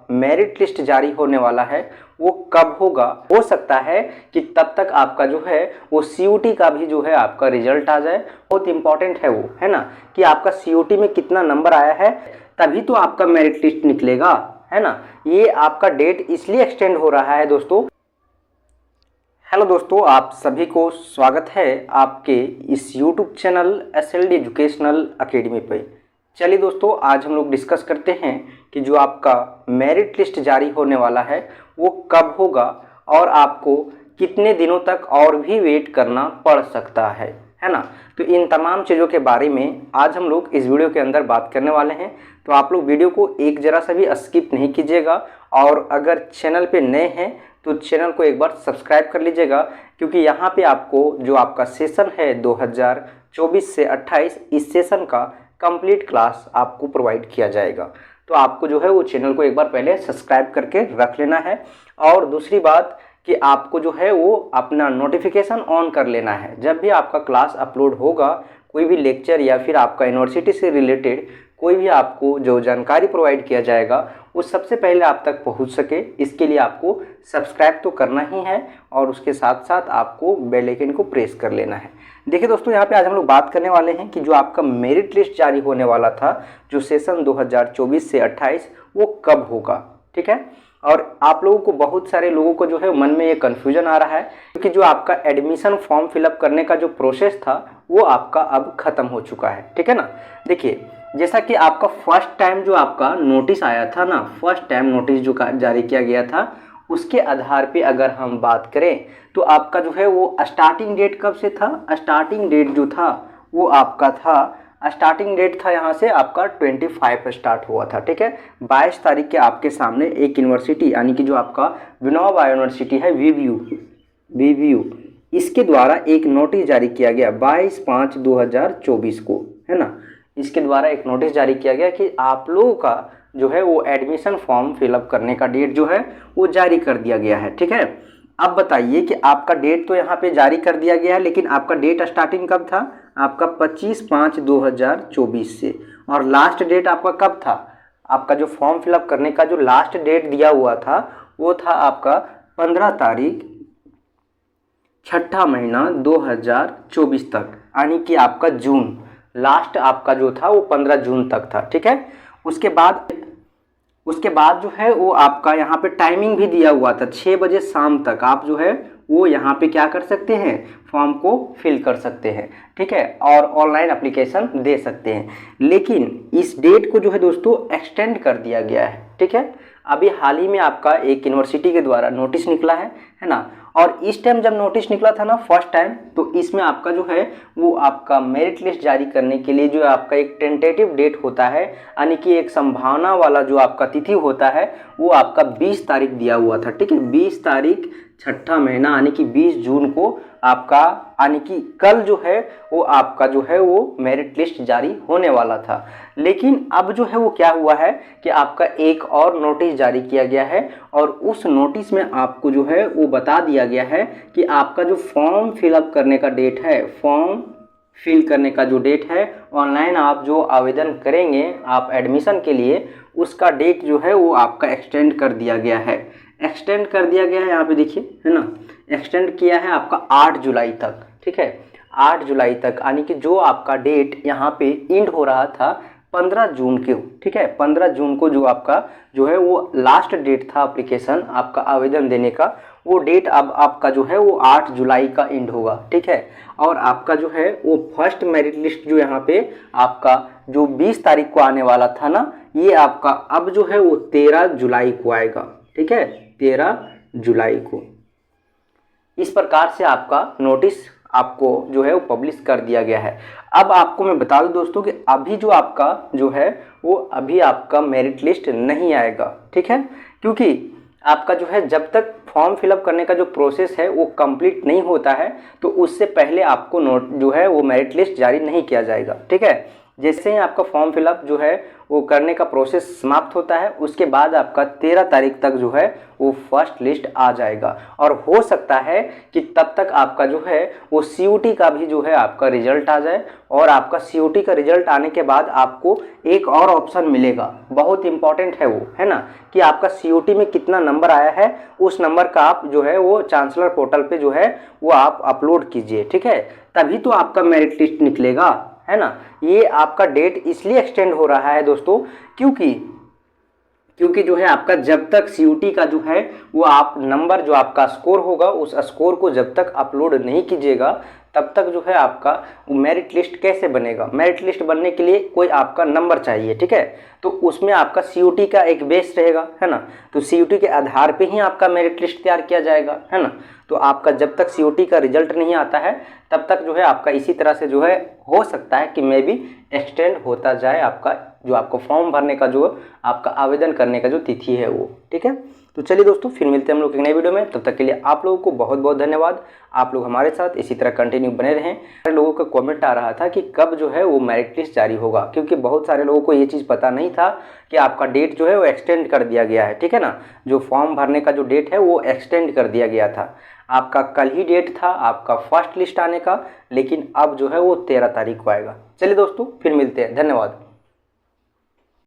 Merit list जारी होने वाला है वो कब होगा। हो सकता है कि तब तक आपका जो है वो सीयूटी का भी जो है आपका रिजल्ट आ जाए। बहुत इंपॉर्टेंट है वो, है ना, कि आपका सीयूटी में कितना नंबर आया है, तभी तो आपका मेरिट लिस्ट निकलेगा, है ना। ये आपका डेट इसलिए एक्सटेंड हो रहा है दोस्तों। हेलो दोस्तों, आप सभी को स्वागत है आपके इस YouTube channel SLD educational academy पे। चलिए दोस्तों, आज हम लोग डिस्कस करते हैं कि जो आपका मेरिट लिस्ट जारी होने वाला है वो कब होगा और आपको कितने दिनों तक और भी वेट करना पड़ सकता है ना। तो इन तमाम चीज़ों के बारे में आज हम लोग इस वीडियो के अंदर बात करने वाले हैं। तो आप लोग वीडियो को एक जरा सा भी स्किप नहीं कीजिएगा, और अगर चैनल पे नए हैं तो चैनल को एक बार सब्सक्राइब कर लीजिएगा, क्योंकि यहाँ पे आपको जो आपका सेशन है 2024 से 28, इस सेशन का कंप्लीट क्लास आपको प्रोवाइड किया जाएगा। तो आपको जो है वो चैनल को एक बार पहले सब्सक्राइब करके रख लेना है। और दूसरी बात कि आपको जो है वो अपना नोटिफिकेशन ऑन कर लेना है। जब भी आपका क्लास अपलोड होगा, कोई भी लेक्चर या फिर आपका यूनिवर्सिटी से रिलेटेड कोई भी आपको जो जानकारी प्रोवाइड किया जाएगा वो सबसे पहले आप तक पहुंच सके, इसके लिए आपको सब्सक्राइब तो करना ही है और उसके साथ साथ आपको बेल आइकन को प्रेस कर लेना है। देखिए दोस्तों, यहाँ पे आज हम लोग बात करने वाले हैं कि जो आपका मेरिट लिस्ट जारी होने वाला था जो सेशन 2024 से 28 वो कब होगा, ठीक है। और आप लोगों को, बहुत सारे लोगों को जो है मन में ये कन्फ्यूजन आ रहा है, क्योंकि जो आपका एडमिशन फॉर्म फिलअप करने का जो प्रोसेस था वो आपका अब ख़त्म हो चुका है, ठीक है ना। देखिए, जैसा कि आपका फर्स्ट टाइम जो आपका नोटिस आया था ना, फर्स्ट टाइम नोटिस जो जारी किया गया था, उसके आधार पे अगर हम बात करें तो आपका जो है वो स्टार्टिंग डेट कब से था। स्टार्टिंग डेट जो था वो आपका था, स्टार्टिंग डेट था यहाँ से आपका 25 स्टार्ट हुआ था, ठीक है। 22 तारीख के आपके सामने एक यूनिवर्सिटी यानी कि जो आपका विनोबा यूनिवर्सिटी है, वीवीयू, इसके द्वारा एक नोटिस जारी किया गया 22/5/2024 को, है ना। इसके द्वारा एक नोटिस जारी किया गया कि आप लोगों का जो है वो एडमिशन फॉर्म फिलअप करने का डेट जो है वो जारी कर दिया गया है, ठीक है। अब बताइए कि आपका डेट तो यहाँ पे जारी कर दिया गया है, लेकिन आपका डेट स्टार्टिंग कब था, आपका 25/5/2024 से, और लास्ट डेट आपका कब था, आपका जो फॉर्म फिलअप करने का जो लास्ट डेट दिया हुआ था वो था आपका 15 तारीख 6ठा महीना 2024 तक, यानी कि आपका जून, लास्ट आपका जो था वो 15 जून तक था, ठीक है। उसके बाद जो है वो आपका यहाँ पे टाइमिंग भी दिया हुआ था, 6 बजे शाम तक आप जो है वो यहाँ पे क्या कर सकते हैं, फॉर्म को फिल कर सकते हैं, ठीक है, और ऑनलाइन एप्लीकेशन दे सकते हैं। लेकिन इस डेट को जो है दोस्तों एक्सटेंड कर दिया गया है, ठीक है। अभी हाल ही में आपका एक यूनिवर्सिटी के द्वारा नोटिस निकला है ना। और इस टाइम जब नोटिस निकला था ना फर्स्ट टाइम, तो इसमें आपका जो है वो आपका मेरिट लिस्ट जारी करने के लिए जो आपका एक टेंटेटिव डेट होता है, यानी कि एक संभावना वाला जो आपका तिथि होता है वो आपका 20 तारीख दिया हुआ था, ठीक है। 20 तारीख 6ठा महीना यानी कि 20 जून को आपका, यानी कि कल जो है वो आपका जो है वो मेरिट लिस्ट जारी होने वाला था। लेकिन अब जो है वो क्या हुआ है कि आपका एक और नोटिस जारी किया गया है, और उस नोटिस में आपको जो है वो बता दिया गया है कि आपका जो फॉर्म फिलअप करने का डेट है, फॉर्म फिल करने का जो डेट है, ऑनलाइन आप जो आवेदन करेंगे आप एडमिशन के लिए, उसका डेट जो है वो आपका एक्सटेंड कर दिया गया है। एक्सटेंड कर दिया गया है, यहाँ पे देखिए, है ना, एक्सटेंड किया है आपका 8 जुलाई तक, ठीक है, 8 जुलाई तक, यानी कि जो आपका डेट यहाँ पे एंड हो रहा था 15 जून को, ठीक है। 15 जून को जो आपका जो है वो लास्ट डेट था एप्लीकेशन आपका आवेदन देने का, वो डेट अब आपका जो है वो 8 जुलाई का एंड होगा, ठीक है। और आपका जो है वो फर्स्ट मेरिट लिस्ट जो यहाँ पे आपका जो 20 तारीख को आने वाला था ना, ये आपका अब जो है वो 13 जुलाई को आएगा, ठीक है, 13 जुलाई को। इस प्रकार से आपका नोटिस आपको जो है वो पब्लिश कर दिया गया है। अब आपको मैं बता दूं दोस्तों कि अभी जो आपका जो है वो अभी आपका मेरिट लिस्ट नहीं आएगा, ठीक है, क्योंकि आपका जो है जब तक फॉर्म फिलअप करने का जो प्रोसेस है वो कंप्लीट नहीं होता है तो उससे पहले आपको नोट जो है वो मेरिट लिस्ट जारी नहीं किया जाएगा, ठीक है। जैसे ही आपका फॉर्म फिलअप जो है वो करने का प्रोसेस समाप्त होता है, उसके बाद आपका 13 तारीख तक जो है वो फर्स्ट लिस्ट आ जाएगा। और हो सकता है कि तब तक आपका जो है वो सीयूटी का भी जो है आपका रिजल्ट आ जाए, और आपका सीयूटी का रिजल्ट आने के बाद आपको एक और ऑप्शन मिलेगा, बहुत इंपॉर्टेंट है वो, है ना, कि आपका सीयूटी में कितना नंबर आया है, उस नंबर का आप जो है वो चांसलर पोर्टल पे जो है वो आप अपलोड कीजिए, ठीक है, तभी तो आपका मेरिट लिस्ट निकलेगा, है ना। ये आपका डेट इसलिए एक्सटेंड हो रहा है दोस्तों, क्योंकि जो है आपका जब तक सीयूटी का जो है वो आप नंबर जो आपका स्कोर होगा उस स्कोर को जब तक अपलोड नहीं कीजिएगा तब तक जो है आपका मेरिट लिस्ट कैसे बनेगा। मेरिट लिस्ट बनने के लिए कोई आपका नंबर चाहिए, ठीक है, तो उसमें आपका सीयूटी का एक बेस रहेगा, है ना, तो सीयूटी के आधार पे ही आपका मेरिट लिस्ट तैयार किया जाएगा, है ना। तो आपका जब तक सीयूटी का रिजल्ट नहीं आता है तब तक जो है आपका इसी तरह से जो है हो सकता है कि मे भी एक्सटेंड होता जाए आपका जो आपको फॉर्म भरने का जो आपका आवेदन करने का जो तिथि है वो, ठीक है। तो चलिए दोस्तों, फिर मिलते हैं हम लोग एक नए वीडियो में, तब तक के लिए आप लोगों को बहुत बहुत धन्यवाद। आप लोग हमारे साथ इसी तरह कंटिन्यू बने रहें। सारे लोगों का कमेंट आ रहा था कि कब जो है वो मेरिट लिस्ट जारी होगा, क्योंकि बहुत सारे लोगों को ये चीज़ पता नहीं था कि आपका डेट जो है वो एक्सटेंड कर दिया गया है, ठीक है ना, जो फॉर्म भरने का जो डेट है वो एक्सटेंड कर दिया गया था। आपका कल ही डेट था आपका फर्स्ट लिस्ट आने का, लेकिन अब जो है वो 13 तारीख को आएगा। चलिए दोस्तों, फिर मिलते हैं, धन्यवाद।